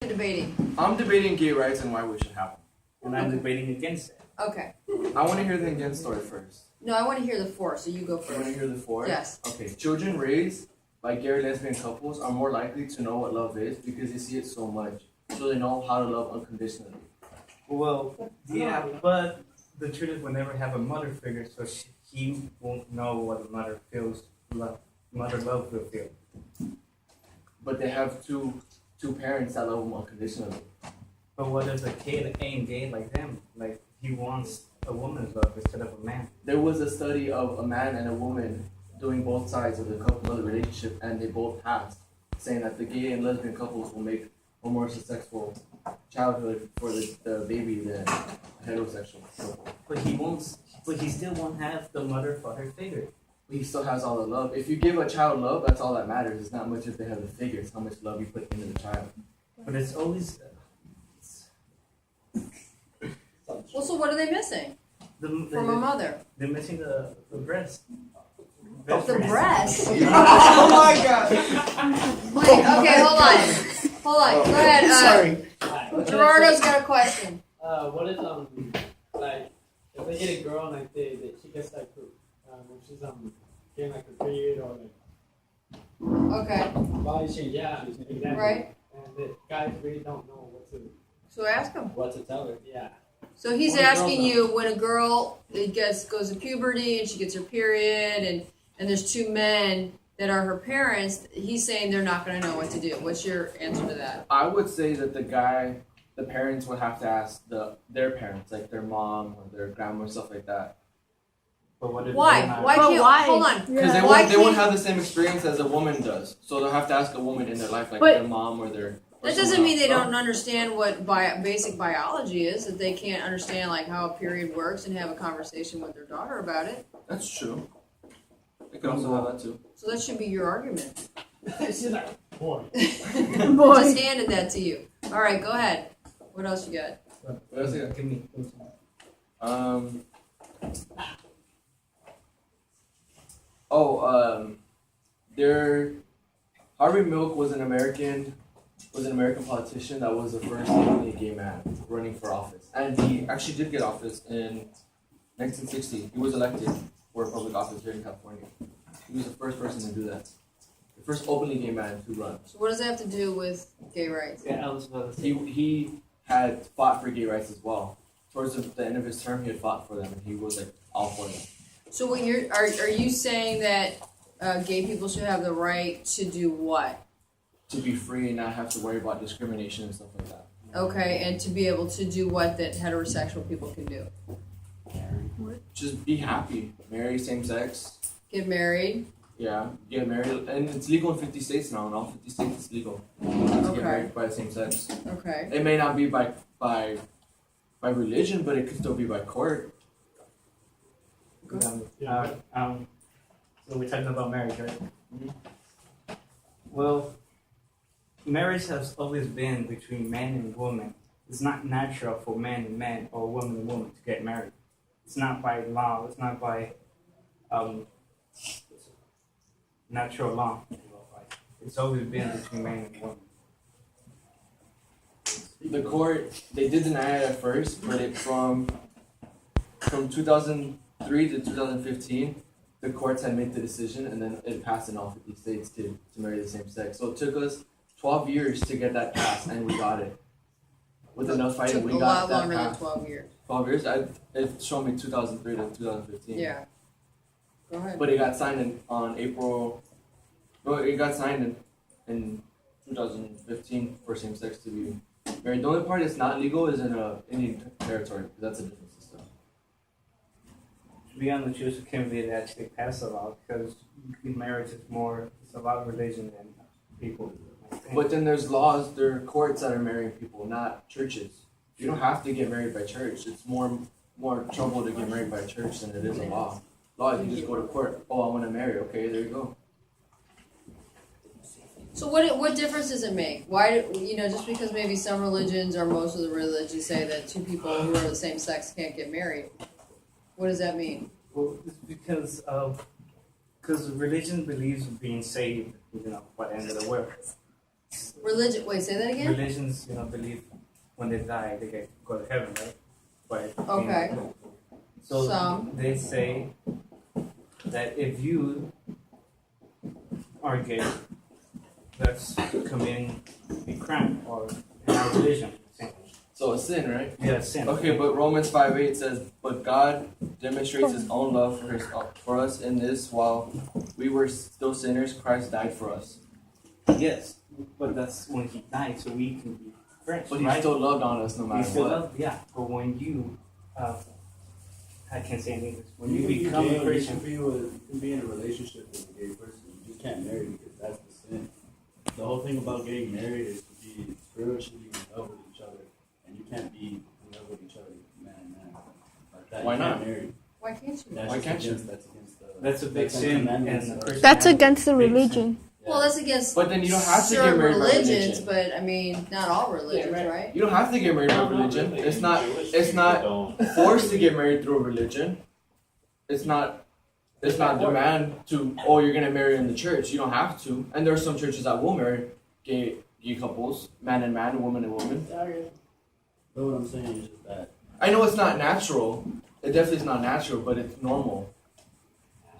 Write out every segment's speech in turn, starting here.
Debating. I'm debating gay rights and why we should have them. And I'm debating against it. Okay. I want to hear the against story first. No, I want to hear the four, so you go You want to first. hear the four? Yes. Okay. Children raised by gay or lesbian couples are more likely to know what love is because they see it so much, so they know how to love unconditionally. Well, yeah, but the truth is we'll never have a mother figure, so he won't know what a mother feels, mother love will feel. But they have two parents that love them unconditionally. But what if a kid ain't gay like them? Like, he wants a woman's love instead of a man. There was a study of a man and a woman doing both sides of the couple of the relationship, and they both passed, saying that the gay and lesbian couples will make a more successful childhood for the baby than heterosexual couple. But he still won't have the mother-father figure. He still has all the love. If you give a child love, that's all that matters. It's not much if they have the figure. It's how much love you put into the child. But it's always Well, so what are they missing from a mother? they're missing the breast. The breast? Oh my god! Wait, okay, hold on. Hold on, go ahead. Sorry. Gerardo's got a question. What if like if they get a girl and like she gets like if she's getting like a period or like Okay, body change, yeah, exactly. right. And the guys really don't know So ask him. what to tell her. Yeah. So he's Or a asking girl you when a girl goes to puberty and she gets her period and there's two men that are her parents, he's saying they're not going to know what to do. What's your answer to that? I would say that the parents would have to ask their parents, like their mom or their grandma or stuff like that. But what if Why? they're not- Why But can't? why? Hold on. Because they Why won't can't- have the same experience as a woman does. So they'll have to ask a woman in their life, like But- their mom or their. or That doesn't someone mean they else. don't understand what basic biology is. That they can't understand like how a period works and have a conversation with their daughter about it. That's true. They could also have that too. So that should be your argument. She's like, boy. Boy. Just handed that to you. All right, go ahead. What else you got? What else you got? Give me some. There, Harvey Milk was an American politician that was the first openly gay man running for office, and he actually did get office in 1960. He was elected for a public office here in California. He was the first person to do that, the first openly gay man to run. So what does that have to do with gay rights? Yeah, I was about to say. He had fought for gay rights as well. Towards the end of his term, he had fought for them, and he was like all for them. So what are you saying that gay people should have the right to do what? To be free and not have to worry about discrimination and stuff like that. Okay, and to be able to do what that heterosexual people can do? Just be happy. Marry same sex. Get married. Yeah, get married, and it's legal in 50 states now. In all 50 states, it's legal to get Okay. married by the same sex. Okay. It may not be by religion, but it could still be by court. So we're talking about marriage, right? Mhm. Well, marriage has always been between man and woman. It's not natural for man and man or woman and woman to get married. It's not by law. It's not by natural law. It's always been between man and woman. The court, they did deny it at first, but from 2003 to 2015, the courts had made the decision, and then it passed in all 50 states to marry the same sex. So it took us 12 years to get that passed, and we got it. With enough fighting, Took we a got lot that longer than passed. 12 years. 12 years? It showed me 2003 to 2015. Yeah. Go ahead. But it got signed on April. Well, it got signed in 2015 for same sex to be married. The only part that's not legal is in Indian territory, because that's a different system. To be honest, you can't really actually pass a law because marriage is more. It's a lot of religion than people. But then there are courts that are marrying people, not churches. You don't have to get married by church. It's more trouble to get married by church than it is a law. Law, you just go to court. Oh, I want to marry. Okay, there you go. So what difference does it make? Why just because maybe some religions or most of the religions say that two people who are the same sex can't get married? What does that mean? Well, it's because religion believes in being saved, by the end of the world. Religion. Wait, say that again. Religions, believe when they die they go to heaven, right? But Okay. so Some. they say that if you are gay, that's committing a crime or in our religion. So a sin, right? Yeah, sin. Okay, but Romans 5:8 says, "But God demonstrates His own love for us in this: while we were still sinners, Christ died for us." Yes, but that's when he died, so we can be friends. But He right? still loved on us no We matter still what. love, yeah. But when you, I can't say in English. When you Even if become you're a gay, Christian, you can be in a relationship with a gay person. You just can't marry because that's the sin. The whole thing about getting married is to be spiritually in love with each other, and you can't be in love with each other, man and man. Like that. Why you can't not? marry. Why can't you? That's Why just can't you? That's against the. that's a big Ten sin. Commandments And are- That's against the religion. Well, that's against But then you don't have to get certain married by religions, religion. but I mean, not all religions, right. right? You don't have to get married by religion. really. It's not. Jewish It's people not don't. forced to get married through a religion. It's not. It's not demand to. Oh, you're gonna marry in the church. You don't have to. And there are some churches that will marry gay couples, man and man, woman and woman. But what I'm saying is just that. I know it's not natural. It definitely is not natural, but it's normal.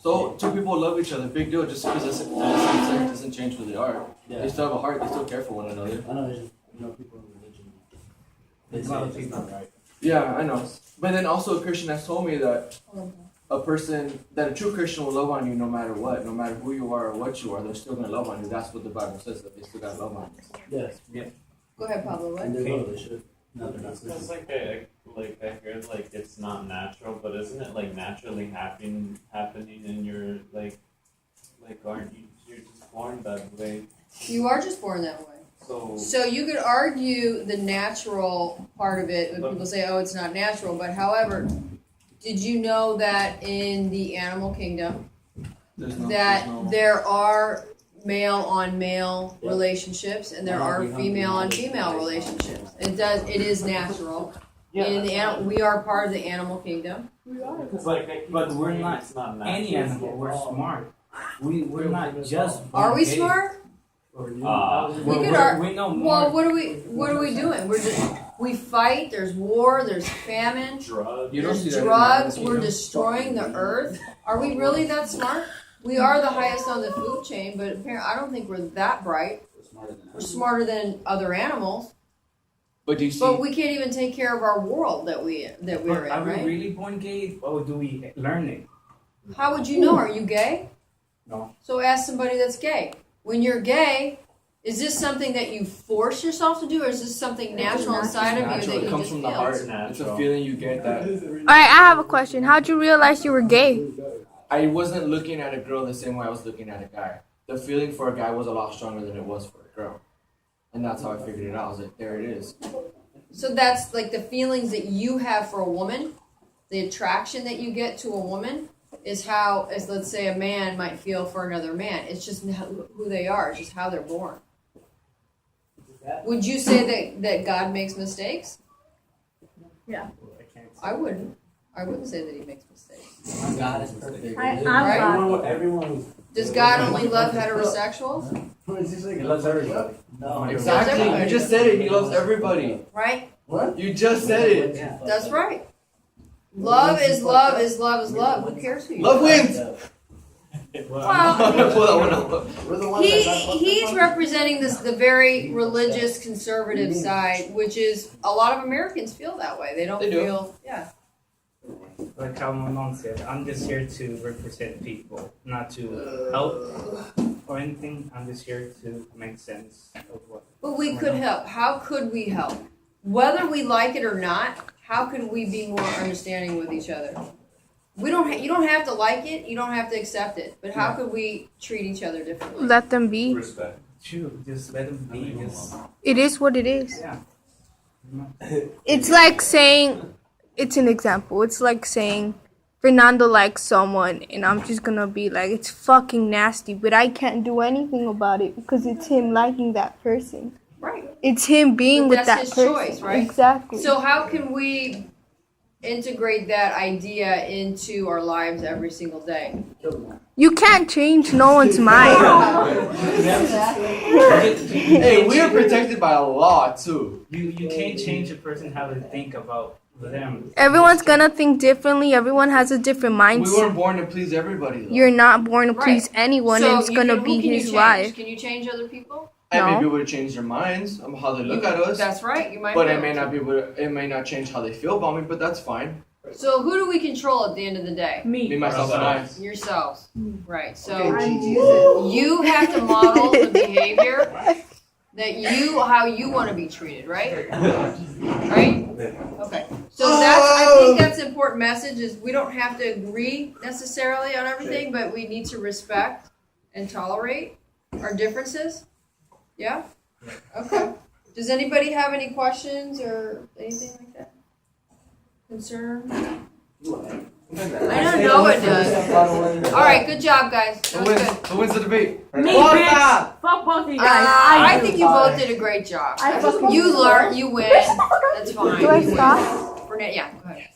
So two people love each other. Big deal. Just because the same sex doesn't change who they are. They Yeah. still have a heart. They still care for one another. I know. It's just people in religion. They A lot say of it's just people. not right. Yeah, I know. But then also a Christian has told me that a true Christian will love on you no matter what, no matter who you are or what you are. They're still gonna love on you. That's what the Bible says. That they still gotta love on you. Yes. Go ahead, Pablo. What? And they will. They should. No, they're not. It's because I heard like it's not natural, but isn't it like naturally happening in your like aren't you're just born that way? You are just born that way. So So you could argue the natural part of it, when people say, "Oh, it's not natural," but however, did you know that in the animal kingdom that there are male on male Yeah. relationships and there are female on female relationships? It is natural. In the we are part of the animal kingdom. But we're not it's not natural. any animal. We're smart. We're not just. Are we gay. smart? We're, could we know more. Well, what are we doing? We fight. There's war. There's famine. Drugs. You don't see There's that in drugs. the We're kingdom. destroying the earth. Are we really that smart? We are the highest on the food chain, but apparently I don't think we're that bright. We're smarter than We're smarter than other animals, But do you see? but we can't even take care of our world that we're But in, are we right? really born gay, or do we learn it? How would you know? Are you gay? No. So ask somebody that's gay. When you're gay, is this something that you force yourself to do, or is this something natural inside of you natural. that It you comes just from the feel? heart. It's It's a natural. feeling you get that. Alright, I have a question. How'd you realize you were gay? I wasn't looking at a girl the same way I was looking at a guy. The feeling for a guy was a lot stronger than it was for a girl. And that's how I figured it out. I was like, there it is. So that's like the feelings that you have for a woman, the attraction that you get to a woman is how, as let's say a man might feel for another man. It's just who they are. It's just how they're born. Would you say that God makes mistakes? I can't. I wouldn't. I wouldn't say that he makes mistakes. God is perfect. Right? Everyone. Does God only love heterosexuals? He loves everybody. No. Exactly. You just said it. He loves everybody. Right? What? You just said it. That's right. Love is love is love is love. Who cares who you Love are? wins. Well, I'm gonna pull that one out. We're the ones he's representing the very religious conservative side, which is a lot of Americans feel that way. They don't They do. feel Like how Manon said, I'm just here to represent people, not to help or anything. I'm just here to make sense of what. But we could help. How could we help? Whether we like it or not, how could we be more understanding with each other? We don't. You don't have to like it. You don't have to accept it. But how could we treat each other differently? Let them be. Respect. True, just let them be. Just It is what it is. yeah. It's like saying, it's an example. It's like saying, Fernando likes someone, and I'm just gonna be like, it's fucking nasty, but I can't do anything about it because it's him liking that person. Right. It's him being But with that's that his person. choice, right? Exactly. So how can we integrate that idea into our lives every single day? You can't change no one's mind. Hey, we are protected by a law too. You can't change a person how they think about them. Everyone's gonna think differently. Everyone has a different We mindset. weren't born to please everybody though. You're not born to Right. please anyone, So and it's you gonna can- be who can you his change? life. Can you change other people? I may No. be able to change their minds on how they look at us, That's right. You might. but be it may able not be able to, it may not change how they feel about me, but that's fine. to. So who do we control at the end of the day? Me, myself, and I. Yourselves. Right. So Okay, you have to model the behavior that how you want to be treated, right? Right? Okay. So I think that's an important message is we don't have to agree necessarily on everything, but we need to respect and tolerate our differences. Yeah? Okay. Does anybody have any questions or anything like that? Concern? I don't know it does. All right, good job, guys. That was good. Who wins the debate? Me, bitch. Fuck both of you guys. I do. think you both did a great job. I fucking You do. learn, you win. That's fine. Do I You win. stop? For now, yeah, go ahead.